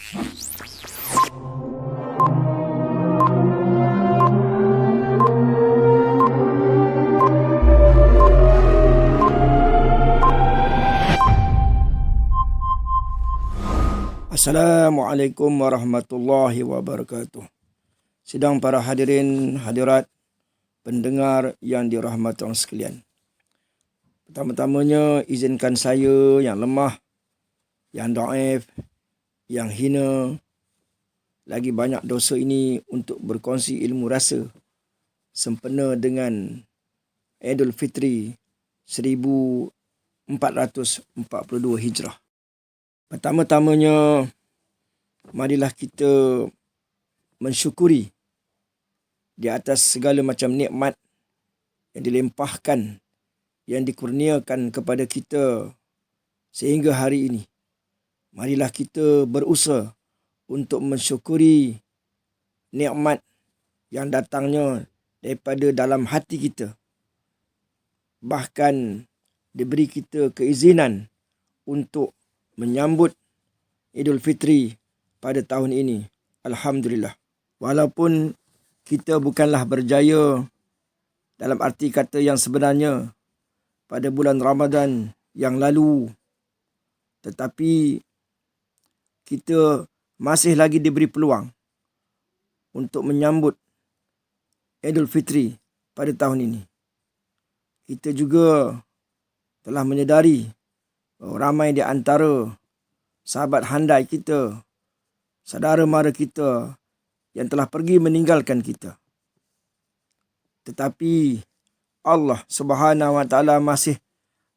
Assalamualaikum warahmatullahi wabarakatuh. Sidang para hadirin hadirat pendengar yang dirahmati Allah sekalian. Pertama-tamanya izinkan saya yang lemah, yang dhaif, yang hina, lagi banyak dosa ini untuk berkongsi ilmu rasa sempena dengan Aidul Fitri 1442 Hijrah. Pertama-tamanya, marilah kita mensyukuri di atas segala macam nikmat yang dilimpahkan, yang dikurniakan kepada kita sehingga hari ini. Marilah kita berusaha untuk mensyukuri nikmat yang datangnya daripada dalam hati kita. Bahkan diberi kita keizinan untuk menyambut Idul Fitri pada tahun ini. Alhamdulillah. Walaupun kita bukanlah berjaya dalam arti kata yang sebenarnya pada bulan Ramadan yang lalu, tetapi kita masih lagi diberi peluang untuk menyambut Idul Fitri pada tahun ini. Kita juga telah menyedari ramai di antara sahabat handai kita, saudara mara kita yang telah pergi meninggalkan kita. Tetapi Allah Subhanahu wa taala masih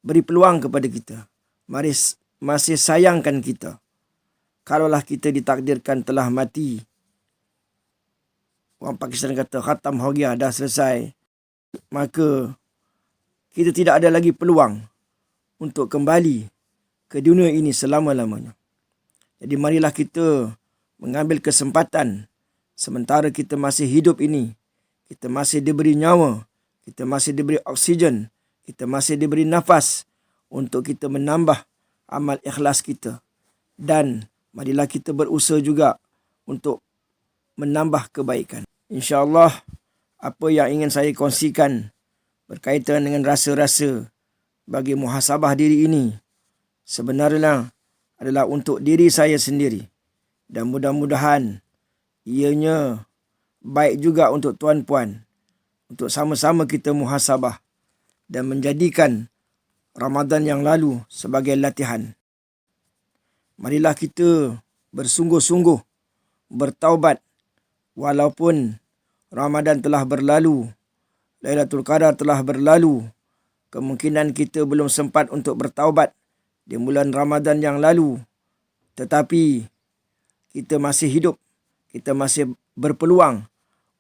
beri peluang kepada kita. Masih sayangkan kita. Kalaulah kita ditakdirkan telah mati, orang Pakistan kata khatam ho gaya, dah selesai, maka kita tidak ada lagi peluang untuk kembali ke dunia ini selama-lamanya. Jadi marilah kita mengambil kesempatan sementara kita masih hidup ini, kita masih diberi nyawa, kita masih diberi oksigen, kita masih diberi nafas untuk kita menambah amal ikhlas kita. Dan marilah kita berusaha juga untuk menambah kebaikan. InsyaAllah apa yang ingin saya kongsikan berkaitan dengan rasa-rasa bagi muhasabah diri ini sebenarnya adalah untuk diri saya sendiri. Dan mudah-mudahan ianya baik juga untuk tuan-puan, untuk sama-sama kita muhasabah dan menjadikan Ramadan yang lalu sebagai latihan. Marilah kita bersungguh-sungguh bertaubat walaupun Ramadan telah berlalu, Lailatul Qadar telah berlalu. Kemungkinan kita belum sempat untuk bertaubat di bulan Ramadan yang lalu. Tetapi kita masih hidup. Kita masih berpeluang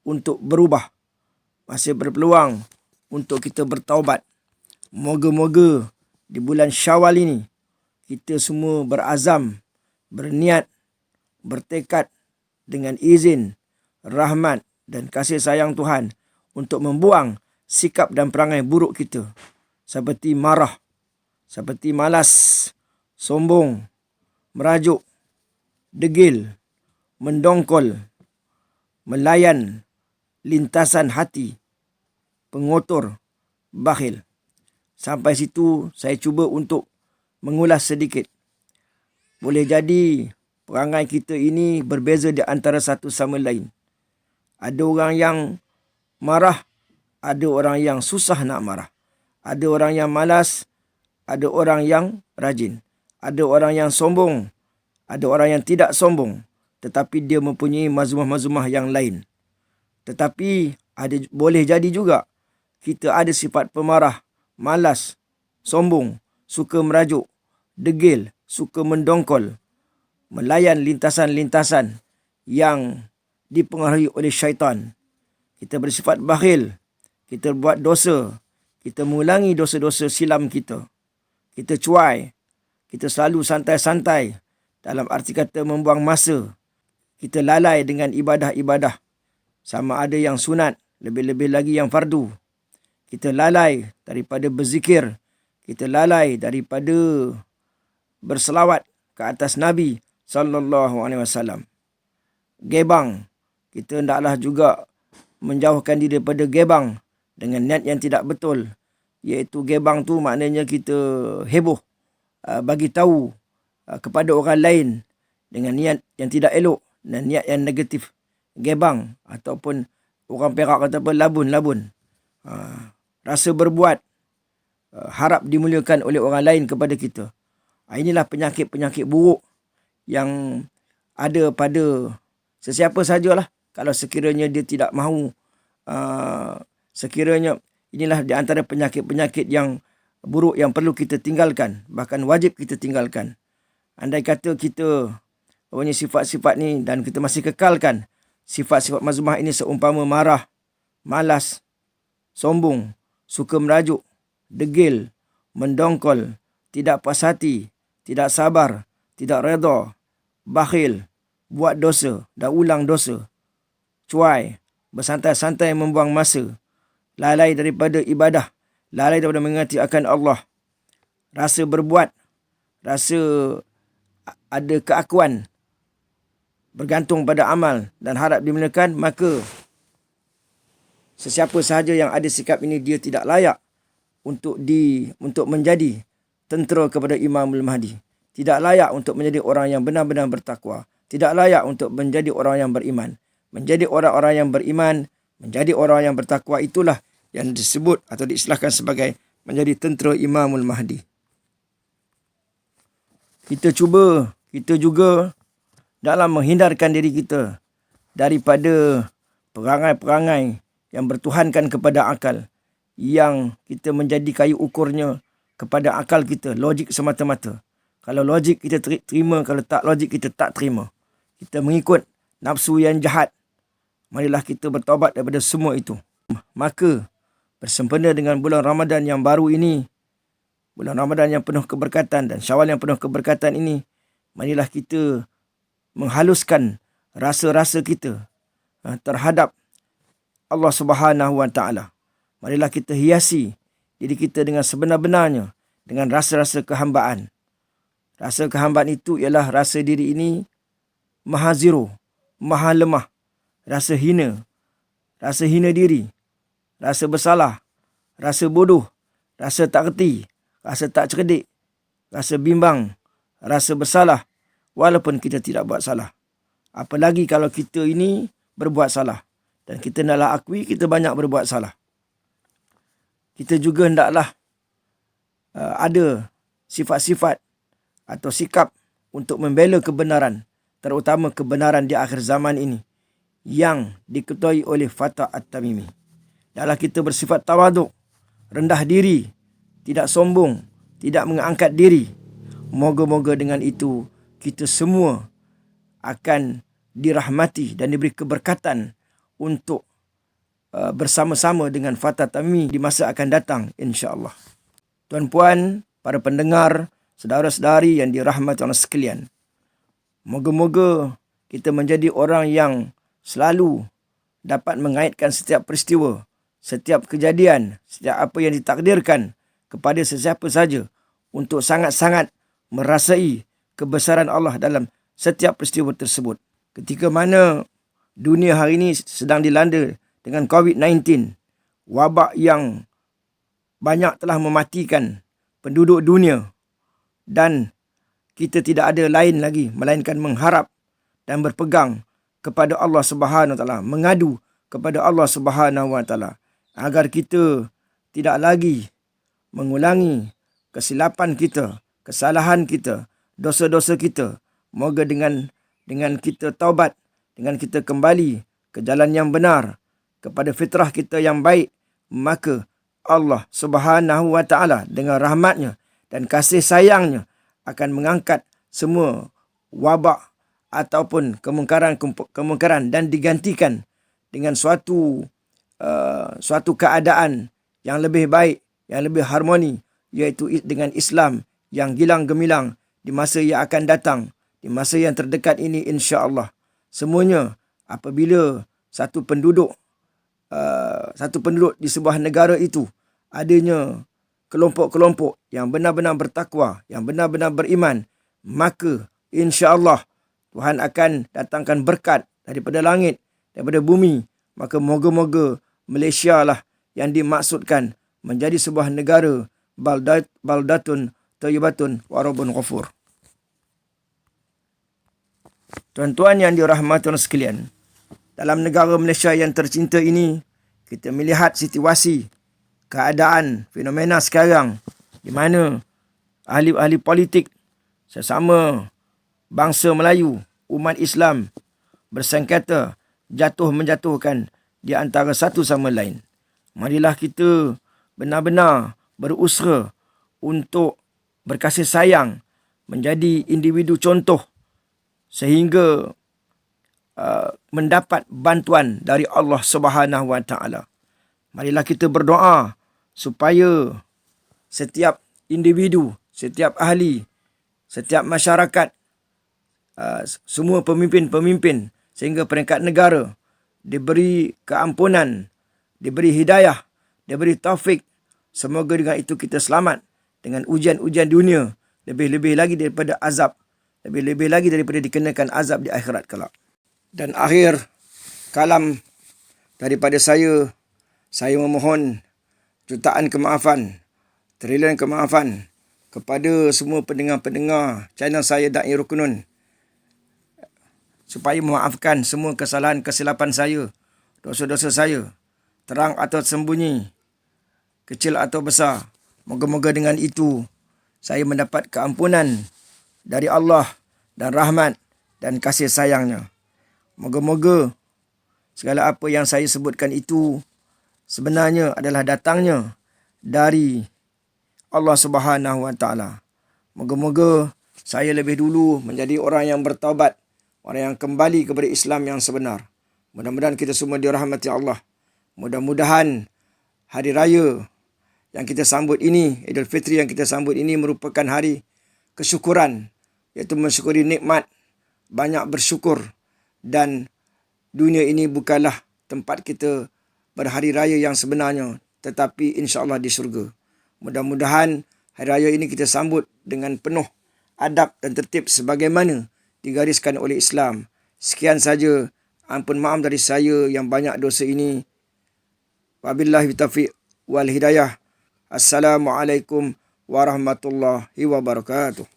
untuk berubah. Masih berpeluang untuk kita bertaubat. Moga-moga di bulan Syawal ini kita semua berazam, berniat, bertekad dengan izin, rahmat dan kasih sayang Tuhan untuk membuang sikap dan perangai buruk kita. Seperti marah, seperti malas, sombong, merajuk, degil, mendongkol, melayan lintasan hati, pengotor, bakhil. Sampai situ saya cuba untuk mengulas sedikit. Boleh jadi perangai kita ini berbeza di antara satu sama lain. Ada orang yang marah, ada orang yang susah nak marah. Ada orang yang malas, ada orang yang rajin. Ada orang yang sombong, ada orang yang tidak sombong, tetapi dia mempunyai mazmumah-mazmumah yang lain. Tetapi boleh jadi juga kita ada sifat pemarah, malas, sombong, suka merajuk, degil, suka mendongkol, melayan lintasan-lintasan yang dipengaruhi oleh syaitan. Kita bersifat bakhil, kita buat dosa, kita mengulangi dosa-dosa silam kita. Kita cuai, kita selalu santai-santai, dalam arti kata membuang masa. Kita lalai dengan ibadah-ibadah, sama ada yang sunat, lebih-lebih lagi yang fardu. Kita lalai daripada berzikir, kita lalai daripada berselawat ke atas Nabi sallallahu alaihi wasallam. Gebang, kita hendaklah juga menjauhkan diri daripada gebang dengan niat yang tidak betul, iaitu gebang tu maknanya kita heboh, bagi tahu kepada orang lain dengan niat yang tidak elok dan niat yang negatif. Gebang ataupun orang Perak kata apa, labun. Rasa berbuat, harap dimuliakan oleh orang lain kepada kita. Inilah penyakit-penyakit buruk yang ada pada sesiapa sajalah. Kalau sekiranya dia tidak mahu, sekiranya inilah di antara penyakit-penyakit yang buruk yang perlu kita tinggalkan, bahkan wajib kita tinggalkan. Andai kata kita punya sifat-sifat ni dan kita masih kekalkan sifat-sifat mazmumah ini, seumpama marah, malas, sombong, suka merajuk, degil, mendongkol, tidak puas hati, tidak sabar, tidak redha, bakhil, buat dosa dan ulang dosa, cuai, bersantai-santai membuang masa, lalai daripada ibadah, lalai daripada mengingati akan Allah, rasa berbuat, rasa ada keakuan, bergantung pada amal dan harap dimuliakan, maka sesiapa sahaja yang ada sikap ini, dia tidak layak untuk menjadi tentera kepada Imamul Mahdi. Tidak layak untuk menjadi orang yang benar-benar bertakwa. Tidak layak untuk menjadi orang yang beriman. Menjadi orang-orang yang beriman, menjadi orang yang bertakwa, itulah yang disebut atau diistilahkan sebagai menjadi tentera Imamul Mahdi. Kita juga dalam menghindarkan diri kita daripada perangai-perangai yang bertuhankan kepada akal, yang kita menjadi kayu ukurnya kepada akal kita, logik semata-mata. Kalau logik kita terima, kalau tak logik kita tak terima. Kita mengikut nafsu yang jahat. Marilah kita bertaubat daripada semua itu. Maka bersempena dengan bulan Ramadan yang baru ini, bulan Ramadan yang penuh keberkatan dan Syawal yang penuh keberkatan ini, marilah kita menghaluskan rasa-rasa kita terhadap Allah Subhanahu wa taala. Marilah kita hiasi diri kita dengan sebenar-benarnya, dengan rasa-rasa kehambaan. Rasa kehambaan itu ialah rasa diri ini maha zero, maha lemah, rasa hina diri, rasa bersalah, rasa bodoh, rasa tak reti, rasa tak cerdik, rasa bimbang, rasa bersalah walaupun kita tidak buat salah. Apalagi kalau kita ini berbuat salah. Dan kita hendaklah akui kita banyak berbuat salah. Kita juga hendaklah ada sifat-sifat atau sikap untuk membela kebenaran, terutama kebenaran di akhir zaman ini yang diketuai oleh Fatah At-Tamimi. Hendaklah kita bersifat tawaduk, rendah diri, tidak sombong, tidak mengangkat diri. Moga-moga dengan itu kita semua akan dirahmati dan diberi keberkatan untuk bersama-sama dengan Fatah Tamimi di masa akan datang, insya-Allah. Tuan-puan, para pendengar, saudara-saudari yang dirahmati Allah sekalian, moga-moga kita menjadi orang yang selalu dapat mengaitkan setiap peristiwa, setiap kejadian, setiap apa yang ditakdirkan kepada sesiapa saja untuk sangat-sangat merasai kebesaran Allah dalam setiap peristiwa tersebut. Ketika mana dunia hari ini sedang dilanda dengan COVID-19, wabak yang banyak telah mematikan penduduk dunia, dan kita tidak ada lain lagi melainkan mengharap dan berpegang kepada Allah Subhanahu Wa Taala, mengadu kepada Allah Subhanahu Wa Taala agar kita tidak lagi mengulangi kesilapan kita, kesalahan kita, dosa-dosa kita. Moga dengan kita taubat, dengan kita kembali ke jalan yang benar, kepada fitrah kita yang baik, maka Allah Subhanahu Wa Taala dengan rahmatnya dan kasih sayangnya akan mengangkat semua wabak ataupun kemungkaran dan digantikan dengan suatu keadaan yang lebih baik, yang lebih harmoni, iaitu dengan Islam yang gilang gemilang di masa yang akan datang, di masa yang terdekat ini, insya-Allah. Semuanya apabila satu penduduk di sebuah negara itu adanya kelompok-kelompok yang benar-benar bertakwa, yang benar-benar beriman, maka insya-Allah Tuhan akan datangkan berkat daripada langit, daripada bumi. Maka moga-moga Malaysia lah yang dimaksudkan menjadi sebuah negara baldatun thayyibatun wa rabbun ghafur. Tuan-tuan yang dirahmati Allah sekalian, dalam negara Malaysia yang tercinta ini, kita melihat situasi, keadaan, fenomena sekarang di mana ahli-ahli politik sesama bangsa Melayu, umat Islam bersengketa, menjatuhkan di antara satu sama lain. Marilah kita benar-benar berusaha untuk berkasih sayang, menjadi individu contoh sehingga mendapat bantuan dari Allah Subhanahu Wa Taala. Marilah kita berdoa supaya setiap individu, setiap ahli, setiap masyarakat, semua pemimpin-pemimpin sehingga peringkat negara diberi keampunan, diberi hidayah, diberi taufik. Semoga dengan itu kita selamat dengan ujian-ujian dunia, lebih-lebih lagi daripada azab, lebih-lebih lagi daripada dikenakan azab di akhirat kelak. Dan akhir kalam daripada saya memohon jutaan kemaafan, trilion kemaafan kepada semua pendengar-pendengar channel saya Da'i Rukunun, supaya memaafkan semua kesalahan kesilapan saya, dosa-dosa saya, terang atau sembunyi, kecil atau besar. Moga-moga dengan itu saya mendapat keampunan dari Allah dan rahmat dan kasih sayangnya. Moga-moga segala apa yang saya sebutkan itu sebenarnya adalah datangnya dari Allah Subhanahu Wa Taala. Moga-moga saya lebih dulu menjadi orang yang bertaubat, orang yang kembali kepada Islam yang sebenar. Mudah-mudahan kita semua dirahmati Allah. Mudah-mudahan hari raya yang kita sambut ini, Idul Fitri yang kita sambut ini merupakan hari kesyukuran, iaitu mensyukuri nikmat, banyak bersyukur. Dan dunia ini bukanlah tempat kita berhari raya yang sebenarnya, tetapi insya-Allah di syurga. Mudah-mudahan hari raya ini kita sambut dengan penuh adab dan tertib sebagaimana digariskan oleh Islam. Sekian saja. Ampun maaf dari saya yang banyak dosa ini. Wabillahi taufiq wal hidayah. Assalamualaikum warahmatullahi wabarakatuh.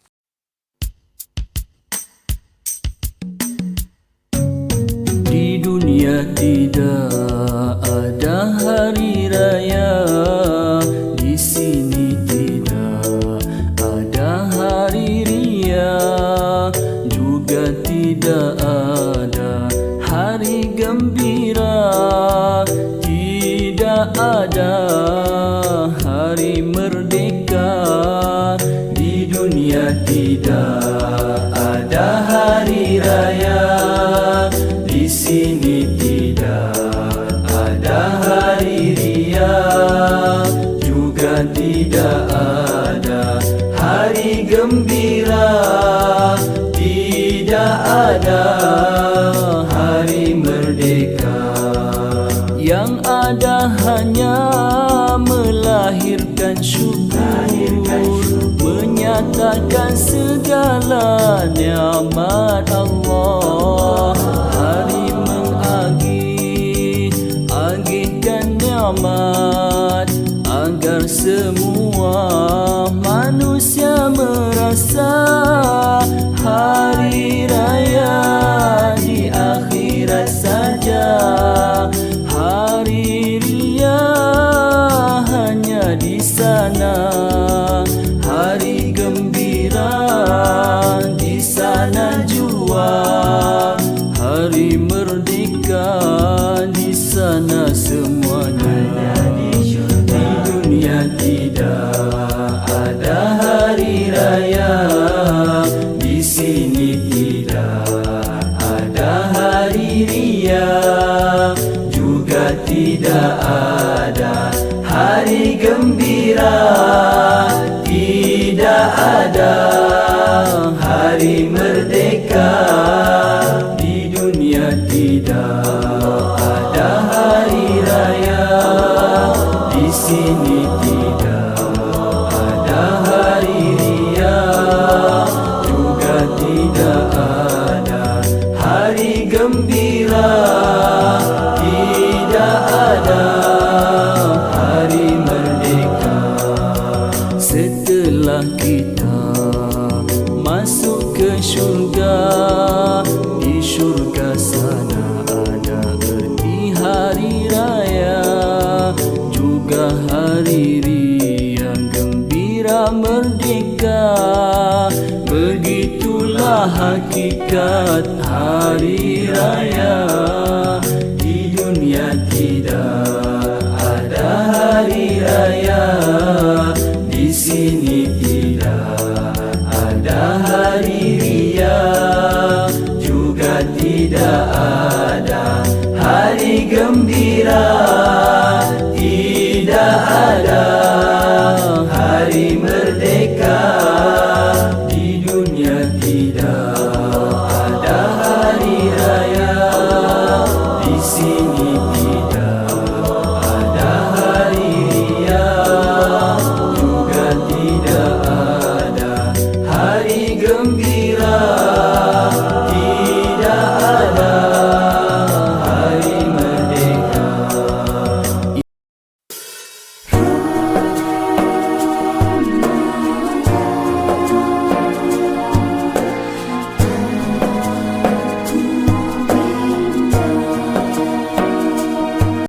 Di dunia tidak ada hari raya, di sini tidak ada hari ria, juga tidak ada hari gembira, tidak ada hari merdeka. Di dunia tidak ada hari raya, di sini tidak ada hari ria, juga tidak ada hari gembira, tidak ada hari merdeka. Yang ada hanya melahirkan syukur, menyatakan segala nikmat Allah. Hari agihkan nikmat agar semua manusia merasa hari raya di akhirat saja. Hari ria hanya di sana, hari gembira di sana jua, hari merdeka di sana semuanya. Di dunia tidak ada hari raya, di sini tidak ada hari ria, juga tidak ada hari gembira, tidak ada hari merdeka. Di dunia tidak ada hari raya, di sini tidak ada hari ria, juga tidak ada setelah kita masuk ke syurga, di syurga sana ada erti hari raya, juga hari riang gembira merdeka. Begitulah hakikat hari raya. Di dunia tidak ada hari raya, di sini tidak ada hari ria, juga tidak ada hari gembira, tidak ada hari merdeka. Di dunia tidak ada hari raya, di sini tidak ada hari ria, juga tidak ada hari gembira, tidak ada